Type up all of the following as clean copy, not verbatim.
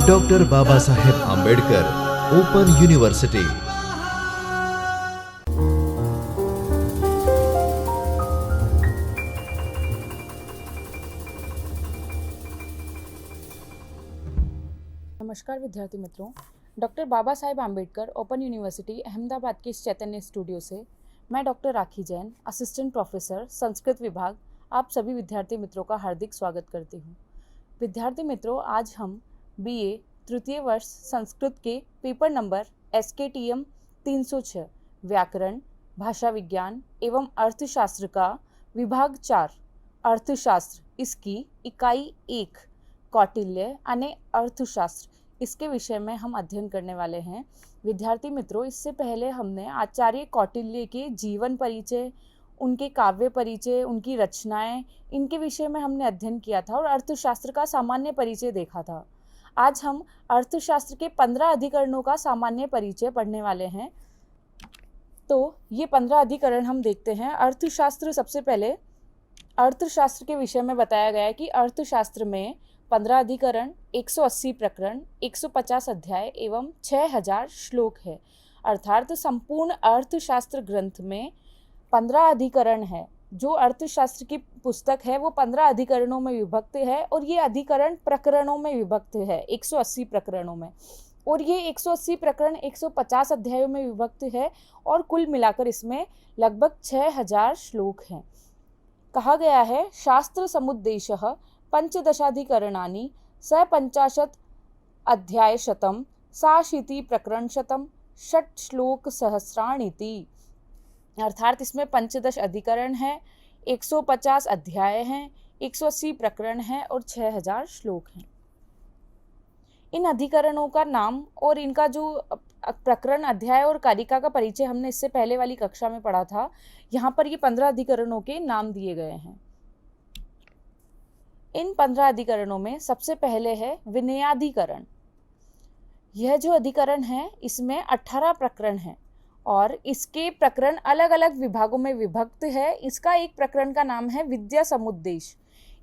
Doctor Baba Saheb Ambedkar open university. नमस्कार विद्यार्थी मित्रों, doctor Baba Saheb Ambedkar open university Ahmedabad के इस चैतन्य स्टूडियो से मैं डॉक्टर राखी जैन, असिस्टेंट प्रोफेसर संस्कृत विभाग, आप सभी विद्यार्थी मित्रों का हार्दिक स्वागत करती हूँ। विद्यार्थी मित्रों, आज हम BA तृतीय वर्ष संस्कृत के पेपर नंबर SKTM 306 व्याकरण, भाषा विज्ञान एवं अर्थशास्त्र का विभाग 4 अर्थशास्त्र, इसकी इकाई 1 कौटिल्य यानी अर्थशास्त्र, इसके विषय में हम अध्ययन करने वाले हैं। विद्यार्थी मित्रों, इससे पहले हमने आचार्य कौटिल्य के जीवन परिचय, उनके काव्य परिचय, उनकी रचनाएं, इनके विषय में हमने अध्ययन किया था और अर्थशास्त्र का सामान्य परिचय देखा था। आज हम अर्थशास्त्र के 15 अधिकरणों का सामान्य परिचय पढ़ने वाले हैं। तो ये 15 अधिकरण हम देखते हैं। अर्थशास्त्र, सबसे पहले अर्थशास्त्र के विषय में बताया गया है कि अर्थशास्त्र में 15 अधिकरण, 180 प्रकरण, 150 अध्याय एवं 6000 श्लोक है। अर्थात संपूर्ण अर्थशास्त्र ग्रंथ में 15 अधिकरण है। जो अर्थशास्त्र की पुस्तक है वो 15 अधिकरणों में विभक्त है और ये अधिकरण प्रकरणों में विभक्त है, 180 प्रकरणों में। और ये 180 प्रकरण 150 अध्यायों में विभक्त है और कुल मिलाकर इसमें लगभग 6000 श्लोक हैं। कहा गया है शास्त्र समुद्देशः पंचदशाधिकरणानि सपंचाशत् अध्यायशतं साशीति प्रकरणशतं षट् श्लोक सहस्राणीति। अर्थात इसमें 15 अधिकरण है, 150 अध्याय हैं, 180 प्रकरण हैं और 6000 श्लोक हैं। इन अधिकरणों का नाम और इनका जो प्रकरण, अध्याय और कारिका का परिचय हमने इससे पहले वाली कक्षा में पढ़ा था। यहाँ पर ये 15 अधिकरणों के नाम दिए गए हैं। इन 15 अधिकरणों में सबसे पहले है विनयाधिकरण। यह जो अधिकरण है इसमें 18 प्रकरण हैं और इसके प्रकरण अलग अलग विभागों में विभक्त है। इसका एक प्रकरण का नाम है विद्या समुद्देश।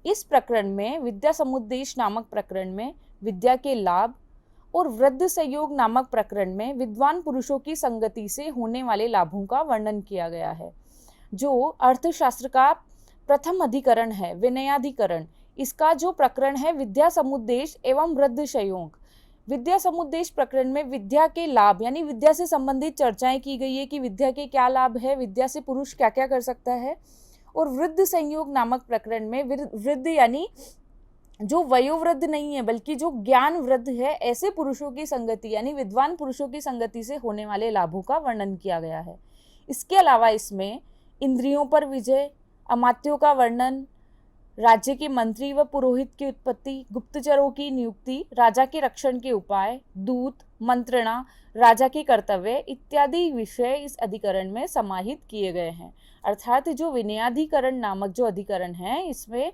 इस प्रकरण में, विद्या समुद्देश नामक प्रकरण में, विद्या के लाभ और वृद्ध संयोग नामक प्रकरण में विद्वान पुरुषों की संगति से होने वाले लाभों का वर्णन किया गया है। जो अर्थशास्त्र का प्रथम अधिकरण है विनयाधिकरण, इसका जो प्रकरण है विद्या समुद्देश एवं वृद्ध संयोग। विद्या समुद्देश प्रकरण में विद्या के लाभ यानी विद्या से संबंधित चर्चाएं की गई है कि विद्या के क्या लाभ है, विद्या से पुरुष क्या क्या कर सकता है। और वृद्ध संयोग नामक प्रकरण में वृद्ध यानी जो वयोवृद्ध नहीं है बल्कि जो ज्ञान वृद्ध है, ऐसे पुरुषों की संगति यानी विद्वान पुरुषों की संगति से होने वाले लाभों का वर्णन किया गया है। इसके अलावा इसमें इंद्रियों पर विजय, अमात्यों का वर्णन, राज्य के मंत्री व पुरोहित की उत्पत्ति, गुप्तचरों की नियुक्ति, राजा के रक्षण के उपाय, दूत, मंत्रणा, राजा के कर्तव्य इत्यादि विषय इस अधिकरण में समाहित किए गए हैं। अर्थात जो विनयाधिकरण नामक जो अधिकरण है, इसमें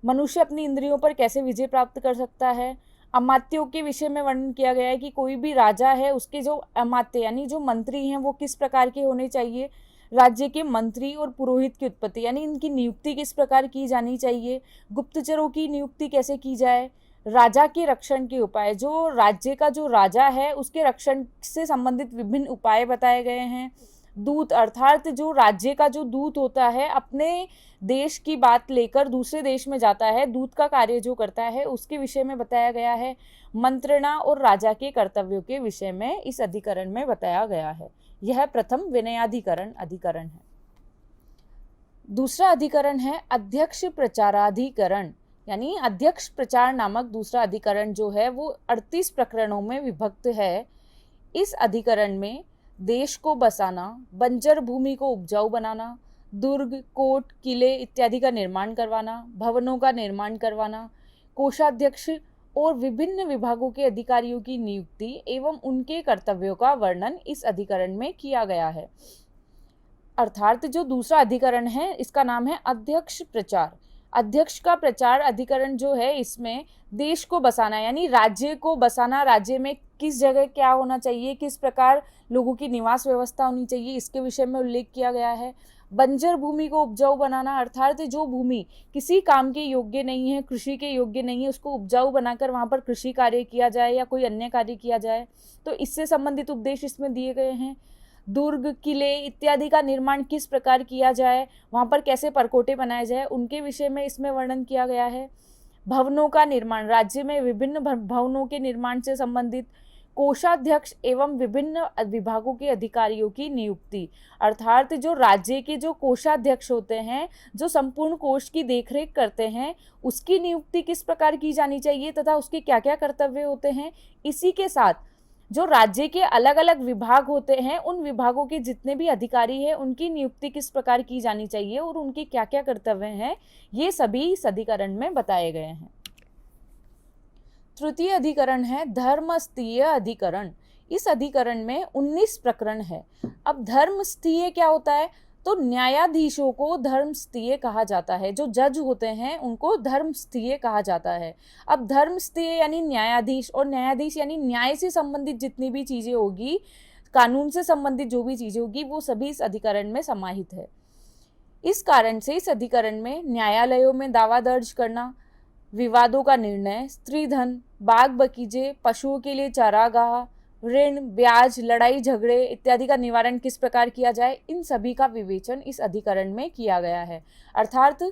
मनुष्य अपनी इंद्रियों पर कैसे विजय प्राप्त कर सकता है। अमात्यों के विषय में वर्णन किया गया है कि कोई भी राजा है उसके जो अमात्य यानी जो मंत्री हैं वो किस प्रकार के होने चाहिए। राज्य के मंत्री और पुरोहित की उत्पत्ति यानी इनकी नियुक्ति किस प्रकार की जानी चाहिए। गुप्तचरों की नियुक्ति कैसे की जाए। राजा के रक्षण के उपाय, जो राज्य का जो राजा है उसके रक्षण से संबंधित विभिन्न उपाय बताए गए हैं। दूत अर्थात जो राज्य का जो दूत होता है अपने देश की बात लेकर दूसरे देश में जाता है, दूत का कार्य जो करता है उसके विषय में बताया गया है। मंत्रणा और राजा के कर्तव्यों के विषय में इस अधिकरण में बताया गया है। यह प्रथम विनयाधिकरण अधिकरण है। दूसरा अधिकरण है अध्यक्ष प्रचाराधिकरण, यानी अध्यक्ष प्रचार नामक दूसरा अधिकरण जो है वो 38 प्रकरणों में विभक्त है। इस अधिकरण में देश को बसाना, बंजर भूमि को उपजाऊ बनाना, दुर्ग, कोट, किले इत्यादि का निर्माण करवाना, भवनों का निर्माण करवाना, कोषाध्यक्ष और विभिन्न विभागों के अधिकारियों की नियुक्ति एवं उनके कर्तव्यों का वर्णन इस अधिकरण में किया गया है। अर्थात जो दूसरा अधिकरण है इसका नाम है अध्यक्ष प्रचार। अध्यक्ष का प्रचार अधिकरण जो है इसमें देश को बसाना यानी राज्य को बसाना, राज्य में किस जगह क्या होना चाहिए, किस प्रकार लोगों की निवास व्यवस्था होनी चाहिए, इसके विषय में उल्लेख किया गया है। बंजर भूमि को उपजाऊ बनाना, अर्थात जो भूमि किसी काम के योग्य नहीं है, कृषि के योग्य नहीं है, उसको उपजाऊ बनाकर वहाँ पर कृषि कार्य किया जाए या कोई अन्य कार्य किया जाए, तो इससे संबंधित उपदेश इसमें दिए गए हैं। दुर्ग, किले इत्यादि का निर्माण किस प्रकार किया जाए, वहाँ पर कैसे परकोटे बनाए जाए, उनके विषय में इसमें वर्णन किया गया है। भवनों का निर्माण, राज्य में विभिन्न भवनों के निर्माण से संबंधित कोषाध्यक्ष एवं विभिन्न विभागों के अधिकारियों की नियुक्ति, अर्थात जो राज्य के जो कोषाध्यक्ष होते हैं, जो संपूर्ण कोष की देखरेख करते हैं, उसकी नियुक्ति किस प्रकार की जानी चाहिए तथा उसके क्या क्या कर्तव्य होते हैं। इसी के साथ जो राज्य के अलग अलग विभाग होते हैं, उन विभागों के जितने भी अधिकारी हैं, उनकी नियुक्ति किस प्रकार की जानी चाहिए और उनके क्या क्या कर्तव्य हैं, ये सभी इस अधिकरण में बताए गए हैं। तृतीय अधिकरण है धर्मस्थीय अधिकरण। इस अधिकरण में 19 प्रकरण है। अब धर्मस्थीय क्या होता है, तो न्यायाधीशों को धर्मस्थीय कहा जाता है, जो जज होते हैं उनको धर्मस्थीय कहा जाता है। अब धर्मस्थीय यानी न्यायाधीश, और न्यायाधीश यानी न्याय से संबंधित जितनी भी चीजें होगी, कानून से संबंधित जो भी चीजें होगी, वो सभी इस अधिकरण में समाहित है। इस कारण से इस अधिकरण में न्यायालयों में दावा दर्ज करना, विवादों का निर्णय, स्त्री धन, बाग बगीचे, पशुओं के लिए चारागाह, ऋण, ब्याज, लड़ाई झगड़े इत्यादि का निवारण किस प्रकार किया जाए, इन सभी का विवेचन इस अधिकरण में किया गया है। अर्थात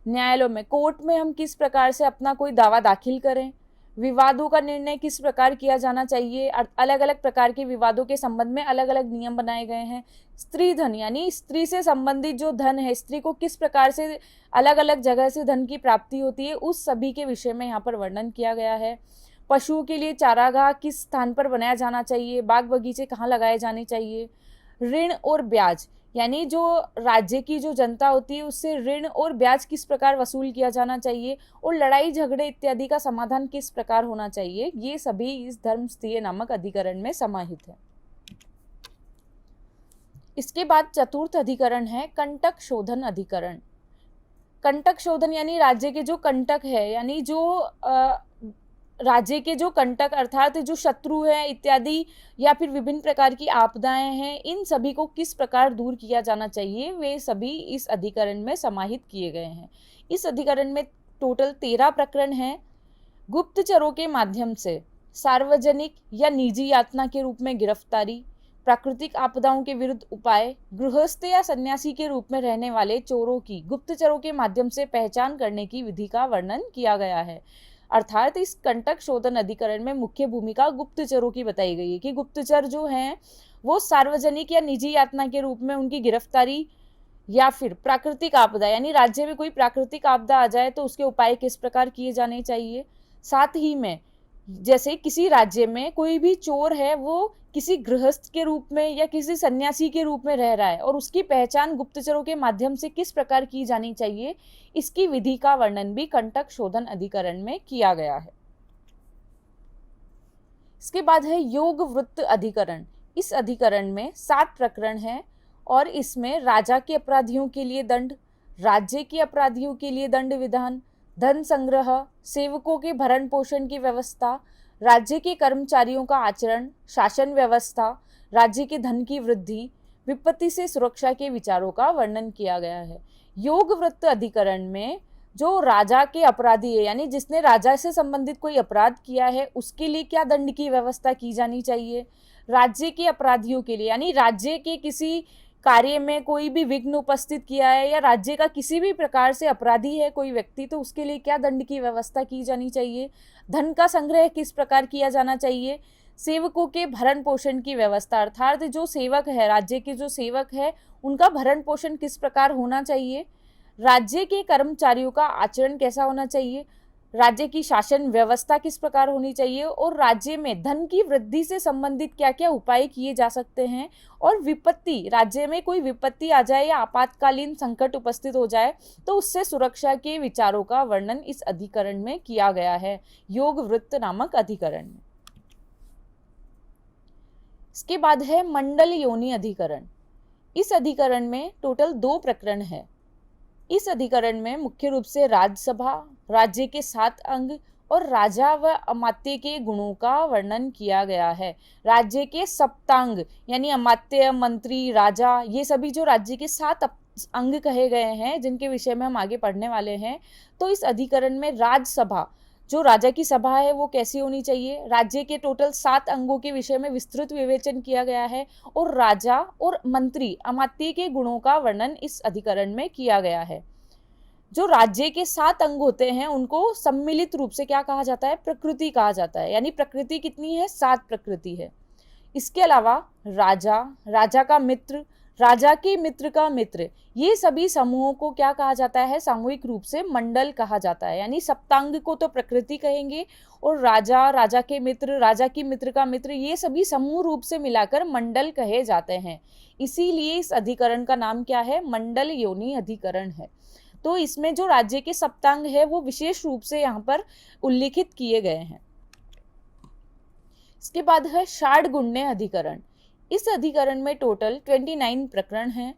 न्यायालयों में, कोर्ट में हम किस प्रकार से अपना कोई दावा दाखिल करें, विवादों का निर्णय किस प्रकार किया जाना चाहिए, अलग अलग प्रकार के विवादों के संबंध में अलग अलग नियम बनाए गए हैं। स्त्री धन यानी स्त्री से संबंधित जो धन है, स्त्री को किस प्रकार से अलग अलग जगह से धन की प्राप्ति होती है, उस सभी के विषय में यहाँ पर वर्णन किया गया है। पशुओं के लिए चारागाह किस स्थान पर बनाया जाना चाहिए, बाग बगीचे कहाँ लगाए जाने चाहिए। ऋण और ब्याज यानी जो राज्य की जो जनता होती है उससे ऋण और ब्याज किस प्रकार वसूल किया जाना चाहिए, और लड़ाई झगड़े इत्यादि का समाधान किस प्रकार होना चाहिए, ये सभी इस धर्मस्थीय नामक अधिकरण में समाहित है। इसके बाद चतुर्थ अधिकरण है कंटक शोधन अधिकरण। कंटक शोधन यानी राज्य के जो कंटक है, यानी जो राज्य के जो कंटक अर्थात जो शत्रु है इत्यादि या फिर विभिन्न प्रकार की आपदाएं हैं, इन सभी को किस प्रकार दूर किया जाना चाहिए, वे सभी इस अधिकरण में समाहित किए गए हैं। इस अधिकरण में टोटल 13 प्रकरण हैं। गुप्तचरों के माध्यम से सार्वजनिक या निजी यातना के रूप में गिरफ्तारी, प्राकृतिक आपदाओं के विरुद्ध उपाय, गृहस्थ या सन्यासी के रूप में रहने वाले चोरों की गुप्तचरों के माध्यम से पहचान करने की विधि का वर्णन किया गया है। अर्थात इस कंटक शोधन अधिकरण में मुख्य भूमिका गुप्तचरों की बताई गई है कि गुप्तचर जो हैं वो सार्वजनिक या निजी यातना के रूप में उनकी गिरफ्तारी, या फिर प्राकृतिक आपदा यानी राज्य में कोई प्राकृतिक आपदा आ जाए तो उसके उपाय किस प्रकार किए जाने चाहिए। साथ ही में जैसे किसी राज्य में कोई भी चोर है, वो किसी गृहस्थ के रूप में या किसी सन्यासी के रूप में रह रहा है और उसकी पहचान गुप्तचरों के माध्यम से किस प्रकार की जानी चाहिए, इसकी विधि का वर्णन भी कंटक शोधन अधिकरण में किया गया है। इसके बाद है योग वृत्त अधिकरण। इस अधिकरण में 7 प्रकरण हैं और इसमें राजा के अपराधियों के लिए दंड, राज्य के अपराधियों के लिए दंड विधान, धन संग्रह, सेवकों के भरण पोषण की व्यवस्था, राज्य के कर्मचारियों का आचरण, शासन व्यवस्था, राज्य के धन की वृद्धि, विपत्ति से सुरक्षा के विचारों का वर्णन किया गया है। योग वृत्त अधिकरण में जो राजा के अपराधी है यानी जिसने राजा से संबंधित कोई अपराध किया है उसके लिए क्या दंड की व्यवस्था की जानी चाहिए, राज्य के अपराधियों के लिए यानी राज्य के किसी कार्य में कोई भी विघ्न उपस्थित किया है या राज्य का किसी भी प्रकार से अपराधी है कोई व्यक्ति, तो उसके लिए क्या दंड की व्यवस्था की जानी चाहिए, धन का संग्रह किस प्रकार किया जाना चाहिए, सेवकों के भरण पोषण की व्यवस्था अर्थात जो सेवक है, राज्य के जो सेवक है उनका भरण पोषण किस प्रकार होना चाहिए, राज्य के कर्मचारियों का आचरण कैसा होना चाहिए, राज्य की शासन व्यवस्था किस प्रकार होनी चाहिए, और राज्य में धन की वृद्धि से संबंधित क्या क्या उपाय किए जा सकते हैं, और विपत्ति, राज्य में कोई विपत्ति आ जाए या आपातकालीन संकट उपस्थित हो जाए तो उससे सुरक्षा के विचारों का वर्णन इस अधिकरण में किया गया है, योग वृत्त नामक अधिकरण में। इसके बाद है मंडल योनि अधिकरण। इस अधिकरण में टोटल 2 प्रकरण है। इस अधिकरण में मुख्य रूप से राज्यसभा, राज्य के 7 अंग और राजा व अमात्य के गुणों का वर्णन किया गया है। राज्य के सप्तांग यानी अमात्य, मंत्री, राजा, ये सभी जो राज्य के 7 अंग कहे गए हैं जिनके विषय में हम आगे पढ़ने वाले हैं। तो इस अधिकरण में राजसभा, जो राजा की सभा है वो कैसी होनी चाहिए, राज्य के टोटल 7 अंगों के विषय में विस्तृत विवेचन किया गया है और राजा और मंत्री अमात्य के गुणों का वर्णन इस अधिकरण में किया गया है। जो राज्य के 7 अंग होते हैं उनको सम्मिलित रूप से क्या कहा जाता है, प्रकृति कहा जाता है। यानी प्रकृति कितनी है, 7 प्रकृति है। इसके अलावा राजा, राजा का मित्र, राजा के मित्र का मित्र, ये सभी समूहों को क्या कहा जाता है, सामूहिक रूप से मंडल कहा जाता है। यानी सप्तांग को तो प्रकृति कहेंगे और राजा, राजा के मित्र, राजा की मित्र का मित्र, ये सभी समूह रूप से मिलाकर मंडल कहे जाते हैं। इसीलिए इस अधिकरण का नाम क्या है, मंडल योनि अधिकरण है। तो इसमें जो राज्य के सप्तांग है वो विशेष रूप से यहाँ पर उल्लिखित किए गए हैं। इसके बाद है षाड्गुण्य अधिकरण। इस अधिकरण में टोटल 29 प्रकरण हैं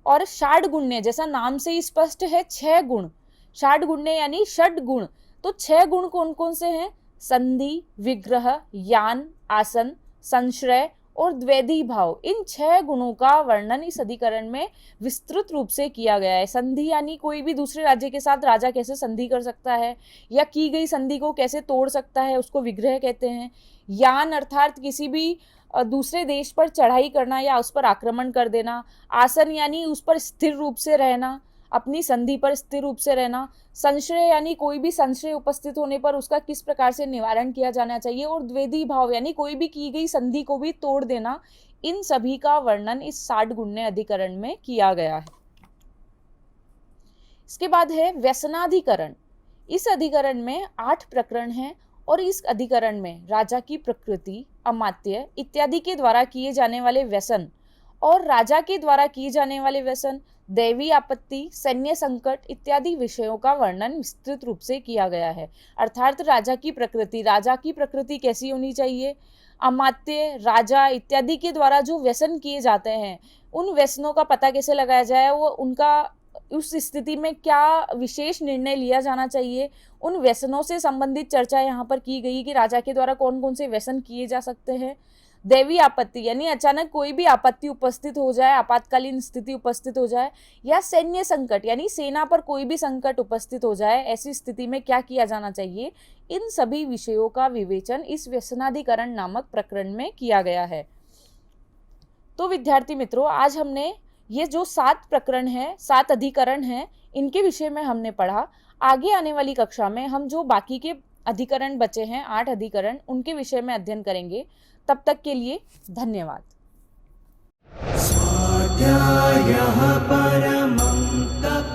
और षाड्गुण्य जैसा नाम से ही स्पष्ट है, 6 गुण। षाड्गुण्य यानी षड गुण। तो 6 गुण कौन कौन से हैं, संधि, विग्रह, यान, आसन, संश्रय और द्वैधी भाव। इन 6 गुणों का वर्णन इस अधिकरण में विस्तृत रूप से किया गया है। संधि यानी कोई भी दूसरे राज्य के साथ राजा कैसे संधि कर सकता है या की गई संधि को कैसे तोड़ सकता है, उसको विग्रह कहते हैं। यान अर्थात किसी भी दूसरे देश पर चढ़ाई करना या उस पर आक्रमण कर देना। आसन यानी उस पर स्थिर रूप से रहना, अपनी संधि पर स्थिर रूप से रहना। संशय यानी कोई भी संशय उपस्थित होने पर उसका किस प्रकार से निवारण किया जाना चाहिए। और द्वेधी भाव यानी कोई भी की गई संधि को भी तोड़ देना। इन सभी का वर्णन इस षाड्गुण्य अधिकरण में किया गया है। इसके बाद है व्यसनाधिकरण। इस अधिकरण में 8 प्रकरण हैं और इस अधिकरण में राजा की प्रकृति, अमात्य इत्यादि के द्वारा किए जाने वाले व्यसन और राजा के द्वारा किए जाने वाले व्यसन, दैवी आपत्ति, सैन्य संकट इत्यादि विषयों का वर्णन विस्तृत रूप से किया गया है। अर्थात राजा की प्रकृति कैसी होनी चाहिए, अमात्य, राजा इत्यादि के द्वारा जो व्यसन किए जाते हैं उन व्यसनों का पता कैसे लगाया जाए, वो उनका उस स्थिति में क्या विशेष निर्णय लिया जाना चाहिए, उन व्यसनों से संबंधित चर्चा यहाँ पर की गई कि राजा के द्वारा कौन कौन से व्यसन किए जा सकते हैं। दैवी आपत्ति यानी अचानक कोई भी आपत्ति उपस्थित हो जाए, आपातकालीन स्थिति उपस्थित हो जाए, या सैन्य संकट यानी सेना पर कोई भी संकट उपस्थित हो जाए, ऐसी स्थिति में क्या किया जाना चाहिए। इन सभी विषयों का विवेचन इस व्यसनाधिकरण नामक प्रकरण में किया गया है। तो विद्यार्थी मित्रों, आज हमने ये जो 7 प्रकरण है, 7 अधिकरण हैं, इनके विषय में हमने पढ़ा। आगे आने वाली कक्षा में हम जो बाकी के अधिकरण बचे हैं, 8 अधिकरण, उनके विषय में अध्ययन करेंगे। तब तक के लिए धन्यवाद। स्वाध्यायः परमं तप